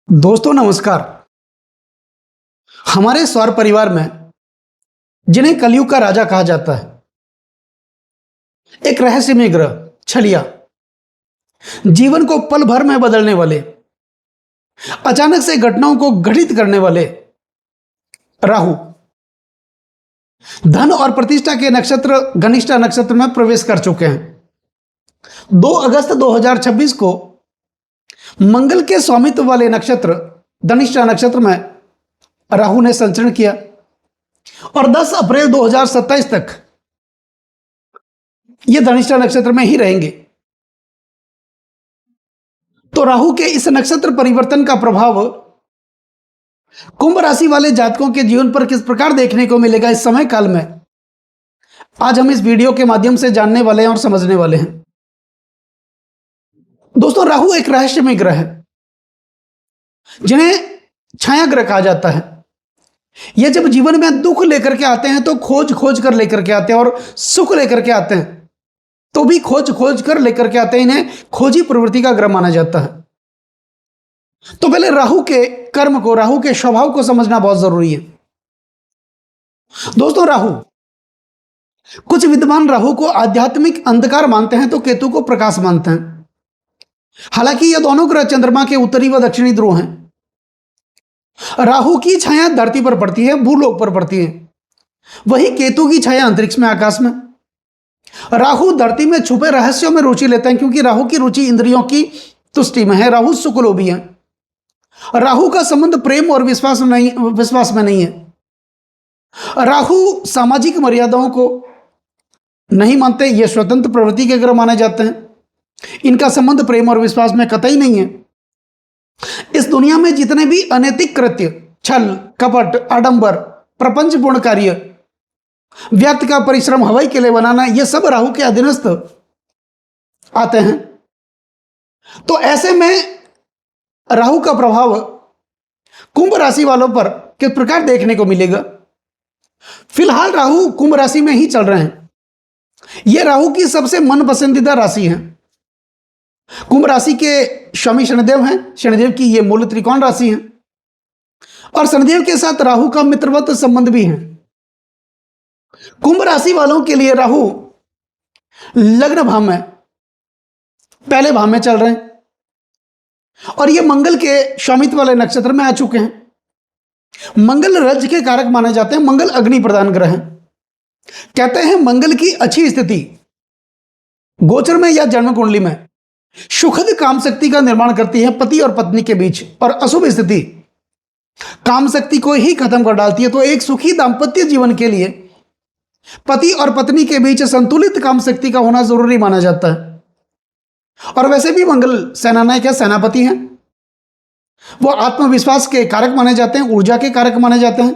दोस्तों नमस्कार। हमारे सौर परिवार में जिन्हें कलयुग का राजा कहा जाता है, एक रहस्यमय ग्रह छलिया, जीवन को पल भर में बदलने वाले, अचानक से घटनाओं को घटित करने वाले राहु धन और प्रतिष्ठा के नक्षत्र घनिष्ठा नक्षत्र में प्रवेश कर चुके हैं। 2 अगस्त 2026 को मंगल के स्वामित्व वाले नक्षत्र धनिष्ठा नक्षत्र में राहु ने संचरण किया और 10 अप्रैल 2027 तक ये धनिष्ठा नक्षत्र में ही रहेंगे। तो राहु के इस नक्षत्र परिवर्तन का प्रभाव कुंभ राशि वाले जातकों के जीवन पर किस प्रकार देखने को मिलेगा इस समय काल में, आज हम इस वीडियो के माध्यम से जानने वाले हैं और समझने वाले हैं। दोस्तों, राहु एक रहस्यमय ग्रह है जिन्हें छाया ग्रह कहा जाता है। ये जब जीवन में दुख लेकर के आते हैं तो खोज खोज कर लेकर के आते हैं, और सुख लेकर के आते हैं तो भी खोज खोज कर लेकर के आते हैं। इन्हें खोजी प्रवृत्ति का ग्रह माना जाता है। तो पहले राहु के कर्म को, राहु के स्वभाव को समझना बहुत जरूरी है। दोस्तों, राहु, कुछ विद्वान राहु को आध्यात्मिक अंधकार मानते हैं तो केतु को प्रकाश मानते हैं। हालांकि ये दोनों ग्रह चंद्रमा के उत्तरी व दक्षिणी ध्रुव हैं। राहु की छाया धरती पर पड़ती है, भूलोक पर पड़ती है, वही केतु की छाया अंतरिक्ष में, आकाश में। राहु धरती में छुपे रहस्यों में रुचि लेते हैं क्योंकि राहु की रुचि इंद्रियों की तुष्टि में है। राहु सुखलोभी है। राहु का संबंध प्रेम और विश्वास में नहीं है। राहु सामाजिक मर्यादाओं को नहीं मानते। ये स्वतंत्र प्रवृत्ति के ग्रह माने जाते हैं। इनका संबंध प्रेम और विश्वास में कतई नहीं है। इस दुनिया में जितने भी अनैतिक कृत्य, छल, कपट, आडंबर, प्रपंचपूर्ण कार्य, व्यक्ति का परिश्रम हवाई के लिए बनाना, ये सब राहु के अधीनस्थ आते हैं। तो ऐसे में राहु का प्रभाव कुंभ राशि वालों पर किस प्रकार देखने को मिलेगा। फिलहाल राहु कुंभ राशि में ही चल रहे हैं। यह राहु की सबसे मन पसंदीदा राशि है। कुंभ राशि के स्वामी शनिदेव हैं। शनिदेव की यह मूल त्रिकोण राशि है और शनिदेव के साथ राहु का मित्रवत संबंध भी है। कुंभ राशि वालों के लिए राहु लग्न भाव में, पहले भाव में चल रहे हैं और ये मंगल के स्वामित्व वाले नक्षत्र में आ चुके हैं। मंगल रज के कारक माने जाते हैं। मंगल अग्नि प्रदान ग्रह है। कहते हैं मंगल की अच्छी स्थिति गोचर में या जन्म कुंडली में सुखद काम शक्ति का निर्माण करती है पति और पत्नी के बीच, और अशुभ स्थिति काम शक्ति को ही खत्म कर डालती है। तो एक सुखी दाम्पत्य जीवन के लिए पति और पत्नी के बीच संतुलित काम शक्ति का होना जरूरी माना जाता है। और वैसे भी मंगल सेनानायक है, सेनापति हैं। वो आत्मविश्वास के कारक माने जाते हैं, ऊर्जा के कारक माने जाते हैं,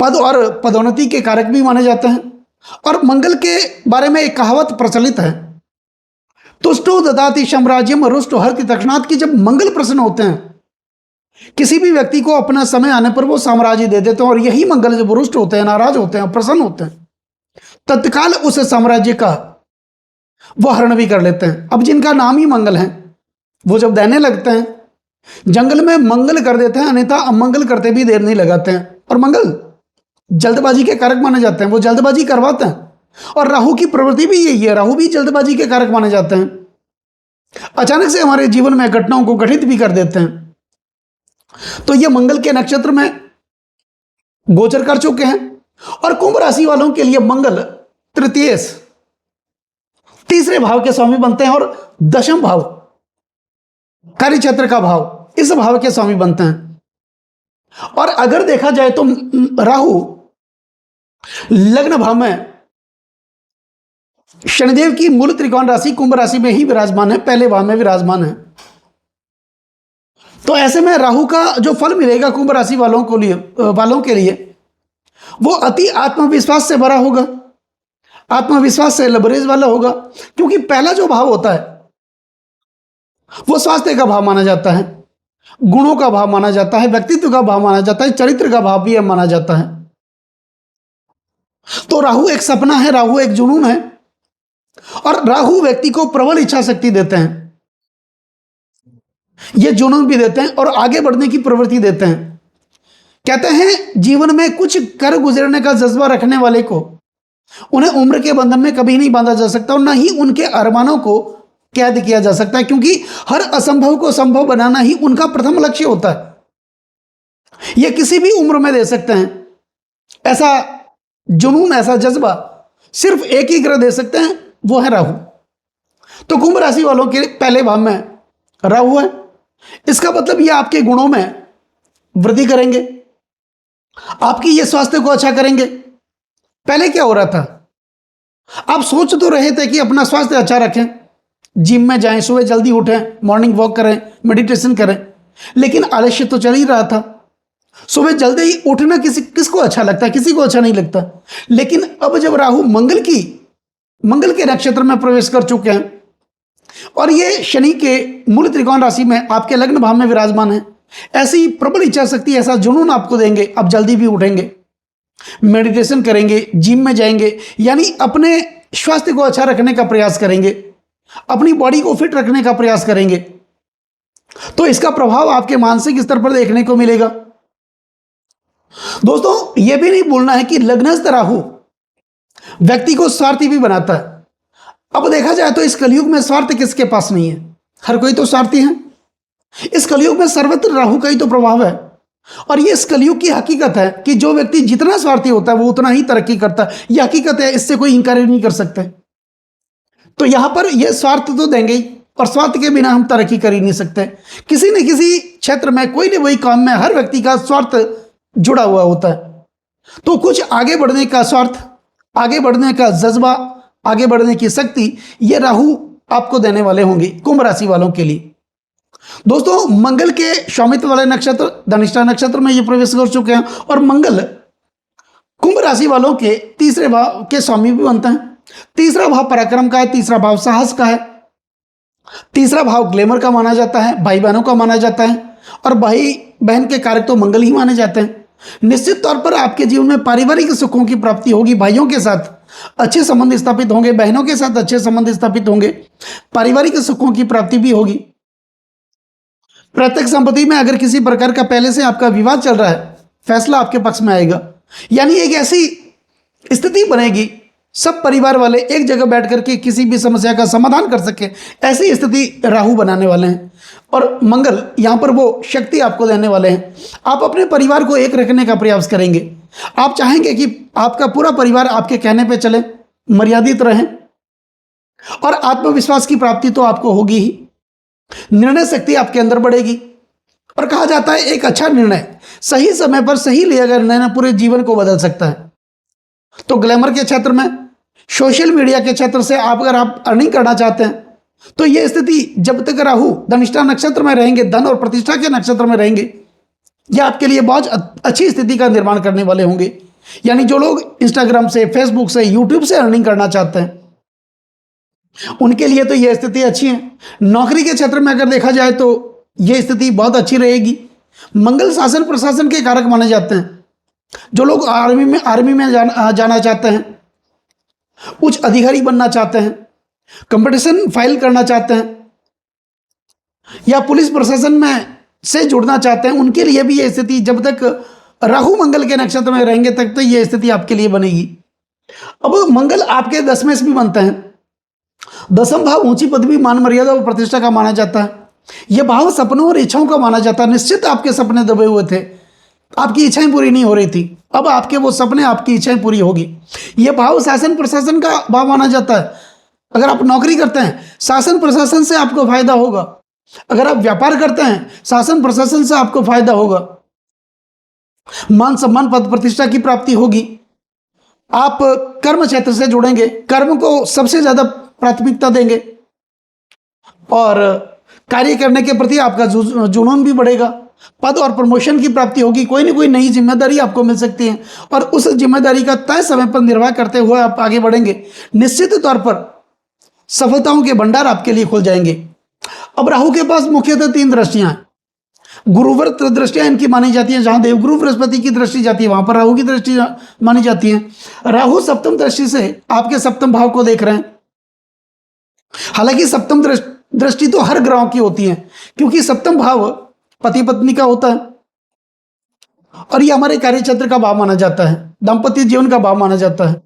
पद और पदोन्नति के कारक भी माने जाते हैं। और मंगल के बारे में एक कहावत प्रचलित है, तुष्टो ददाति साम्राज्यम रुष्टो हरति तक्षणात्, की जब मंगल प्रसन्न होते हैं किसी भी व्यक्ति को अपना समय आने पर वो साम्राज्य दे देते हैं। और यही मंगल जब रुष्ट होते हैं, नाराज होते हैं, प्रसन्न होते हैं, तत्काल उस साम्राज्य का वो हरण भी कर लेते हैं। अब जिनका नाम ही मंगल है वो जब देने लगते हैं जंगल में मंगल कर देते हैं, अन्यथा अमंगल करते भी देर नहीं लगाते हैं। और मंगल जल्दबाजी के कारक माने जाते हैं, वो जल्दबाजी करवाते हैं। और राहु की प्रवृत्ति भी यही है, राहु भी जल्दबाजी के कारक माने जाते हैं। अचानक से हमारे जीवन में घटनाओं को घटित भी कर देते हैं। तो ये मंगल के नक्षत्र में गोचर कर चुके हैं। और कुंभ राशि वालों के लिए मंगल तृतीय, तीसरे भाव के स्वामी बनते हैं और दशम भाव, कार्य क्षेत्र का भाव, इस भाव के स्वामी बनते हैं। और अगर देखा जाए तो राहु लग्न भाव में शनिदेव की मूल त्रिकोण राशि कुंभ राशि में ही विराजमान है, पहले भाव में विराजमान है। तो ऐसे में राहु का जो फल मिलेगा कुंभ राशि वालों के लिए वो अति आत्मविश्वास से भरा होगा, आत्मविश्वास से लबरेज वाला होगा। क्योंकि पहला जो भाव होता है वो स्वास्थ्य का भाव माना जाता है, गुणों का भाव माना जाता है, व्यक्तित्व का भाव माना जाता है, चरित्र का भाव भी माना जाता है। तो राहु एक सपना है, राहु एक जुनून है, और राहु व्यक्ति को प्रबल इच्छा शक्ति देते हैं। ये जुनून भी देते हैं और आगे बढ़ने की प्रवृत्ति देते हैं। कहते हैं जीवन में कुछ कर गुजरने का जज्बा रखने वाले को उन्हें उम्र के बंधन में कभी नहीं बांधा जा सकता और न ही उनके अरमानों को कैद किया जा सकता है, क्योंकि हर असंभव को संभव बनाना ही उनका प्रथम लक्ष्य होता है। यह किसी भी उम्र में दे सकते हैं। ऐसा जुनून, ऐसा जज्बा सिर्फ एक ही ग्रह दे सकते हैं, वो है राहु। तो कुंभ राशि वालों के पहले भाव में राहु है। इसका मतलब ये आपके गुणों में वृद्धि करेंगे, आपकी ये स्वास्थ्य को अच्छा करेंगे। पहले क्या हो रहा था, आप सोच तो रहे थे कि अपना स्वास्थ्य अच्छा रखें, जिम में जाएं, सुबह जल्दी उठें, मॉर्निंग वॉक करें, मेडिटेशन करें, लेकिन आलस्य तो चल ही रहा था। सुबह जल्दी ही उठना किसको अच्छा लगता है? किसी को अच्छा नहीं लगता। लेकिन अब जब राहु मंगल के नक्षत्र में प्रवेश कर चुके हैं और ये शनि के मूल त्रिकोण राशि में आपके लग्न भाव में विराजमान है, ऐसी प्रबल इच्छा शक्ति, ऐसा जुनून आपको देंगे। अब जल्दी भी उठेंगे, मेडिटेशन करेंगे, जिम में जाएंगे, यानी अपने स्वास्थ्य को अच्छा रखने का प्रयास करेंगे, अपनी बॉडी को फिट रखने का प्रयास करेंगे। तो इसका प्रभाव आपके मानसिक स्तर पर देखने को मिलेगा। दोस्तों, यह भी नहीं भूलना है कि लग्नस्थ राहु व्यक्ति को स्वार्थी भी बनाता है। अब देखा जाए तो इस कलयुग में स्वार्थ किसके पास नहीं है? हर कोई तो स्वार्थी है। इस कलयुग में सर्वत्र राहु का ही तो प्रभाव है। और ये इस कलयुग की हकीकत है कि जो व्यक्ति जितना स्वार्थी होता है वो उतना ही तरक्की करता है। यह हकीकत है, इससे कोई इंकार नहीं कर सकते। तो यहां पर यह स्वार्थ तो देंगे ही, और स्वार्थ के बिना हम तरक्की कर ही नहीं सकते। किसी न किसी क्षेत्र में, कोई न कोई काम में हर व्यक्ति का स्वार्थ जुड़ा हुआ होता है। तो कुछ आगे बढ़ने का स्वार्थ, आगे बढ़ने का जज्बा, आगे बढ़ने की शक्ति, ये राहु आपको देने वाले होंगे कुंभ राशि वालों के लिए। दोस्तों, मंगल के स्वामित्व वाले नक्षत्र धनिष्ठा नक्षत्र में ये प्रवेश कर चुके हैं और मंगल कुंभ राशि वालों के तीसरे भाव के स्वामी भी बनते हैं। तीसरा भाव पराक्रम का है, तीसरा भाव साहस का है, तीसरा भाव ग्लैमर का माना जाता है, भाई बहनों का माना जाता है, और भाई बहन के कारक तो मंगल ही माने जाते हैं। निश्चित तौर पर आपके जीवन में पारिवारिक सुखों की प्राप्ति होगी, भाइयों के साथ अच्छे संबंध स्थापित होंगे, बहनों के साथ अच्छे संबंध स्थापित होंगे, पारिवारिक सुखों की प्राप्ति भी होगी। प्रत्यक्ष संपत्ति में अगर किसी प्रकार का पहले से आपका विवाद चल रहा है, फैसला आपके पक्ष में आएगा, यानी एक ऐसी स्थिति बनेगी सब परिवार वाले एक जगह बैठ करके किसी भी समस्या का समाधान कर सके, ऐसी स्थिति राहु बनाने वाले हैं। और मंगल यहाँ पर वो शक्ति आपको देने वाले हैं। आप अपने परिवार को एक रखने का प्रयास करेंगे। आप चाहेंगे कि आपका पूरा परिवार आपके कहने पे चले, मर्यादित रहें, और आत्मविश्वास की प्राप्ति तो आपको होगी ही। निर्णय शक्ति आपके अंदर बढ़ेगी, और कहा जाता है एक अच्छा निर्णय सही समय पर सही लिया गया निर्णय पूरे जीवन को बदल सकता है। तो ग्लैमर के क्षेत्र में, सोशल मीडिया के क्षेत्र से अगर आप अर्निंग करना चाहते हैं, तो यह स्थिति जब तक राहु धनिष्ठा नक्षत्र में रहेंगे, धन और प्रतिष्ठा के नक्षत्र में रहेंगे, यह आपके लिए बहुत अच्छी स्थिति का निर्माण करने वाले होंगे। यानी जो लोग इंस्टाग्राम से, फेसबुक से, यूट्यूब से अर्निंग करना चाहते हैं, उनके लिए तो यह स्थिति अच्छी है। नौकरी के क्षेत्र में अगर देखा जाए तो यह स्थिति बहुत अच्छी रहेगी। मंगल शासन प्रशासन के कारक माने जाते हैं। जो लोग आर्मी में जाना चाहते हैं, उच्च अधिकारी बनना चाहते हैं, कंपटीशन फाइल करना चाहते हैं, या पुलिस प्रशासन में से जुड़ना चाहते हैं, उनके लिए भी यह स्थिति जब तक राहु मंगल के नक्षत्र में रहेंगे तक तो यह स्थिति आपके लिए बनेगी। अब मंगल आपके 10वें से भी बनते हैं। 10वां भाव ऊंची पदवी, मान मर्यादा और प्रतिष्ठा का माना जाता है। यह भाव सपनों और इच्छाओं का माना जाता है। निश्चित आपके सपने दबे हुए थे, आपकी इच्छाएं पूरी नहीं हो रही थी, अब आपके वो सपने, आपकी इच्छाएं पूरी होगी। यह भाव शासन प्रशासन का भाव माना जाता है। अगर आप नौकरी करते हैं, शासन प्रशासन से आपको फायदा होगा। अगर आप व्यापार करते हैं, शासन प्रशासन से आपको फायदा होगा। मान सम्मान पद प्रतिष्ठा की प्राप्ति होगी। आप कर्म क्षेत्र से जुड़ेंगे, कर्म को सबसे ज्यादा प्राथमिकता देंगे, और कार्य करने के प्रति आपका जुनून भी बढ़ेगा। पद और प्रमोशन की प्राप्ति होगी। कोई ना कोई नई जिम्मेदारी आपको मिल सकती है, और उस जिम्मेदारी का तय समय पर निर्वाह करते हुए आप आगे बढ़ेंगे। निश्चित तौर पर सफलताओं के भंडार आपके लिए खुल जाएंगे। अब राहु के पास मुख्यतः 3 दृष्टियां हैं। गुरुव्रत दृष्टियां इनकी मानी जाती हैं। जहां देवगुरु बृहस्पति की दृष्टि जाती है, वहां पर राहु की दृष्टि मानी जाती है। राहु सप्तम दृष्टि से आपके सप्तम भाव को देख रहे हैं। हालांकि सप्तम दृष्टि तो हर ग्रहों की होती है, क्योंकि सप्तम भाव पति पत्नी का होता है और ये हमारे कार्यक्षेत्र का भाव माना जाता है, दाम्पत्य जीवन का भाव माना जाता है।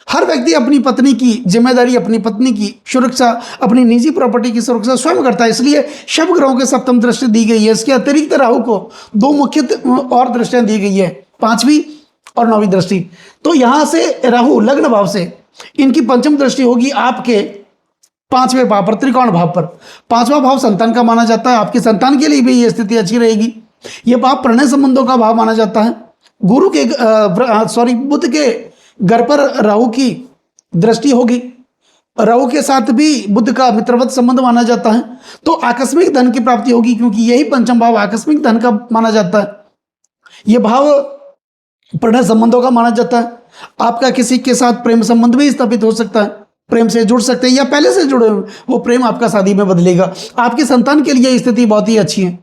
हर व्यक्ति अपनी पत्नी की जिम्मेदारी, अपनी पत्नी की सुरक्षा, अपनी निजी प्रॉपर्टी की सुरक्षा स्वयं करता है, इसलिए शुभ ग्रहों के सप्तम दृष्टि दी गई है। इसके अतिरिक्त राहु को दो मुख्य और दृष्टियां दी गई है, 5वीं और 9वीं दृष्टि। तो यहां से राहु लग्न भाव से इनकी पंचम दृष्टि होगी आपके 5वें भाव पर, त्रिकोण भाव पर। 5वां भाव संतान का माना जाता है, आपकी संतान के लिए भी ये स्थिति अच्छी रहेगी। यह भाव प्रणय संबंधों का भाव माना जाता है। गुरु के बुध के घर पर राहु की दृष्टि होगी, राहु के साथ भी बुध का मित्रवत संबंध माना जाता है, तो आकस्मिक धन की प्राप्ति होगी, क्योंकि यही पंचम भाव आकस्मिक धन का माना जाता है। यह भाव प्रणय संबंधों का माना जाता है। आपका किसी के साथ प्रेम संबंध भी स्थापित हो सकता है, प्रेम से जुड़ सकते हैं या पहले से जुड़े हुए, वो प्रेम आपका शादी में बदलेगा। आपकी संतान के लिए स्थिति बहुत ही अच्छी है।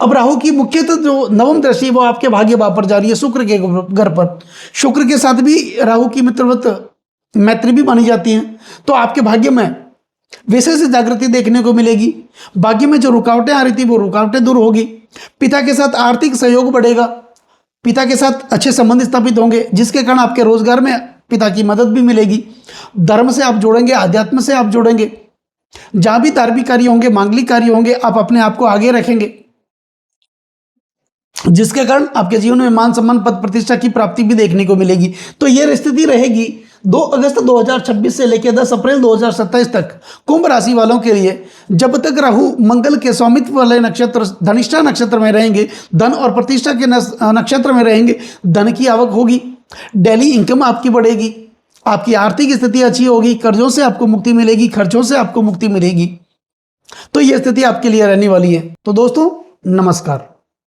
अब राहु की मुख्यतः जो नवम दृष्टि वो आपके भाग्य भाव पर जा रही है, शुक्र के घर पर। शुक्र के साथ भी राहु की मित्रवत मैत्री भी मानी जाती है, तो आपके भाग्य में विशेष जागृति देखने को मिलेगी। भाग्य में जो रुकावटें आ रही थी वो रुकावटें दूर होगी। पिता के साथ आर्थिक सहयोग बढ़ेगा, पिता के साथ अच्छे संबंध स्थापित होंगे, जिसके कारण आपके रोजगार में पिता की मदद भी मिलेगी। धर्म से आप जोड़ेंगे, अध्यात्म से आप जोड़ेंगे, जहां भी धार्मिक कार्य होंगे, मांगलिक कार्य होंगे, आप अपने आप को आगे रखेंगे, जिसके कारण आपके जीवन में मान सम्मान पद प्रतिष्ठा की प्राप्ति भी देखने को मिलेगी। तो यह स्थिति रहेगी 2 अगस्त 2026 से लेकर 10 अप्रैल 2027 तक कुंभ राशि वालों के लिए। जब तक राहु मंगल के स्वामित्व वाले नक्षत्र धनिष्ठा नक्षत्र में रहेंगे, धन और प्रतिष्ठा के नक्षत्र में रहेंगे, धन की आवक होगी, डेली इनकम आपकी बढ़ेगी, आपकी आर्थिक स्थिति अच्छी होगी, कर्जों से आपको मुक्ति मिलेगी, खर्चों से आपको मुक्ति मिलेगी। तो यह स्थिति आपके लिए रहने वाली है। तो दोस्तों नमस्कार।